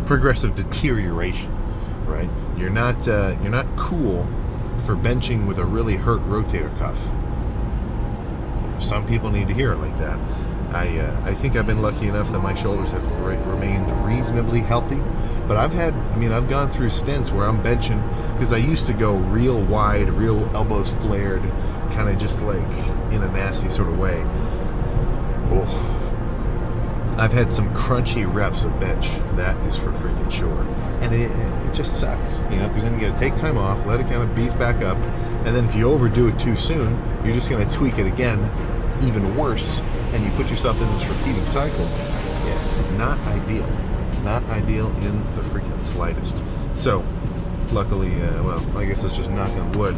progressive deterioration, right? You're not cool for benching with a really hurt rotator cuff. Some people need to hear it like that. I think I've been lucky enough that my shoulders have remained reasonably healthy, but I've gone through stints where I'm benching, because I used to go real wide, real elbows flared, kind of just like in a nasty sort of way. Oh. I've had some crunchy reps of bench, that is for freaking sure. And it just sucks, because then you gotta take time off, let it kind of beef back up, and then if you overdo it too soon, you're just gonna tweak it again, even worse, and you put yourself in this repeating cycle. Yeah, not ideal. Not ideal in the freaking slightest. So, luckily, well, I guess let's just knock on wood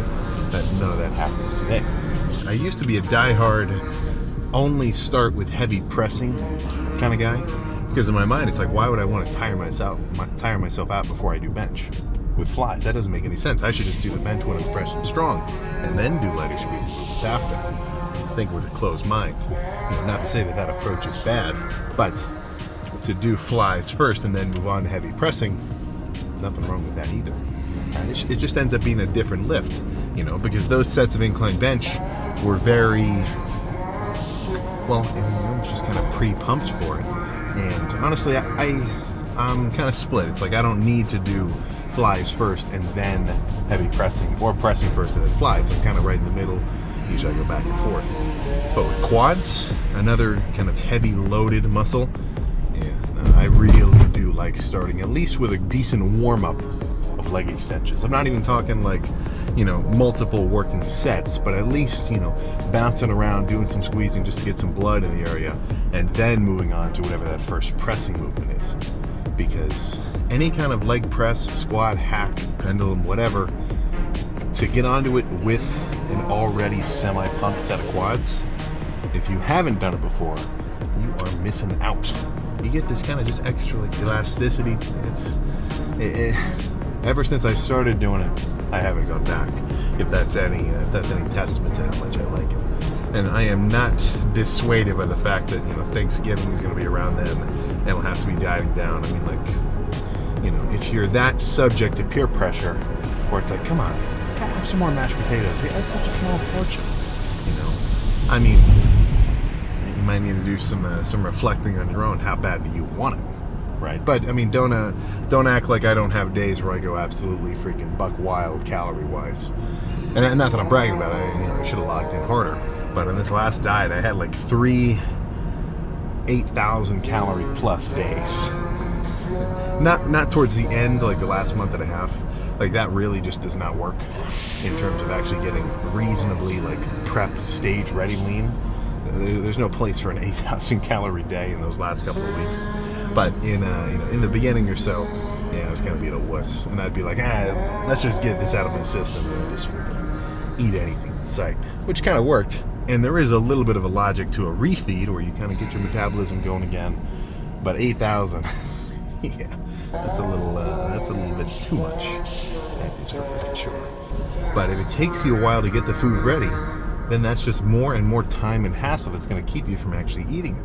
that none of that happens today. I used to be a diehard, only start with heavy pressing kind of guy, because in my mind it's like, why would I want to tire myself out before I do bench with flies? That doesn't make any sense. I should just do the bench when I'm fresh and strong, and then do lighter squeezing movements after. Think with a closed mind. Not to say that approach is bad, but to do flies first and then move on to heavy pressing, nothing wrong with that either. It just ends up being a different lift, because those sets of incline bench were very, well, almost just kind of pre-pumped for it. And honestly, I'm kind of split. It's like I don't need to do flies first and then heavy pressing, or pressing first and then flies. I'm kind of right in the middle. Usually I go back and forth. But with quads, another kind of heavy loaded muscle, I really do like starting at least with a decent warm-up of leg extensions. I'm not even talking like, multiple working sets, but at least, bouncing around, doing some squeezing just to get some blood in the area, and then moving on to whatever that first pressing movement is. Because any kind of leg press, squat, hack, pendulum, whatever, to get onto it with an already semi-pumped set of quads, if you haven't done it before, you are missing out. You get this kind of just extra like elasticity. Ever since I started doing it, I haven't gone back. If that's any testament to how much I like it. And I am not dissuaded by the fact that Thanksgiving is going to be around then, and it'll have to be dieting down. I mean, like, if you're that subject to peer pressure, where it's like, come on, have some more mashed potatoes. Yeah, that's such a small portion. I mean, you might need to do some reflecting on your own. How bad do you want it, right? But I mean, don't act like I don't have days where I go absolutely freaking buck wild calorie wise. And not that I'm bragging about it. I should have logged in harder. But on this last diet, I had like 3 8,000 calorie plus days. Not towards the end, like the last month and a half. Like that really just does not work in terms of actually getting reasonably like prep stage ready lean. There's no place for an 8,000 calorie day in those last couple of weeks. But in the beginning or so, I was gonna be a wuss, and I'd be like, let's just get this out of my system and just eat anything in sight, which kind of worked. And there is a little bit of a logic to a refeed where you kind of get your metabolism going again. But 8,000, yeah, that's a little bit too much. That is for freaking sure. But if it takes you a while to get the food ready, then that's just more and more time and hassle that's going to keep you from actually eating it.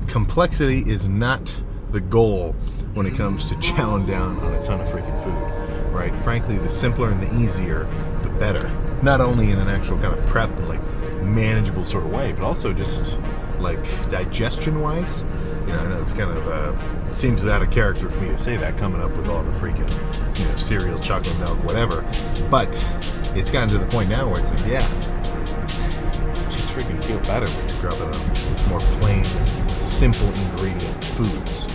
Complexity is not the goal when it comes to chowing down on a ton of freaking food, right? Frankly, the simpler and the easier, the better. Not only in an actual kind of prep, like manageable sort of way, but also just like digestion-wise. I know it's kind of seems out of character for me to say that, coming up with all the freaking cereal, chocolate milk, whatever. But it's gotten to the point now where it's like, just freaking feel better when you're grubbing on more plain, simple ingredient foods.